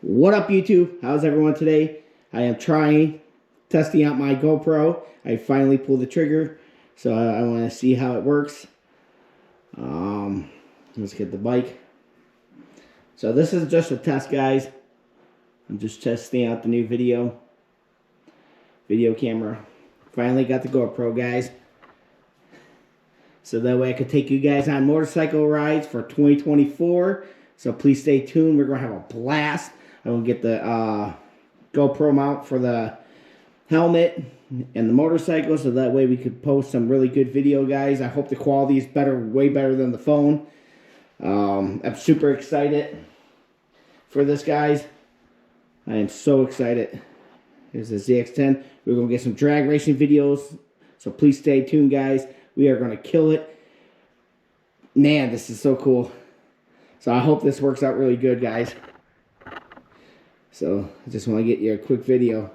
What up, YouTube? How's everyone today? I am testing out my GoPro. I finally pulled the trigger, so I want to see how it works. Let's get the bike. So this is just a test, guys. I'm just testing out the new video camera. Finally got the GoPro, guys. So that way I could take you guys on motorcycle rides for 2024. So please stay tuned. We're going to have a blast. I'm going to get the GoPro mount for the helmet and the motorcycle, so that way we could post some really good video, guys. I hope the quality is better, way better than the phone. I'm super excited for this, guys. I am so excited. Here's the ZX-10. We're going to get some drag racing videos, so please stay tuned, guys. We are going to kill it. Man, this is so cool. So I hope this works out really good, guys. So I just want to get you a quick video.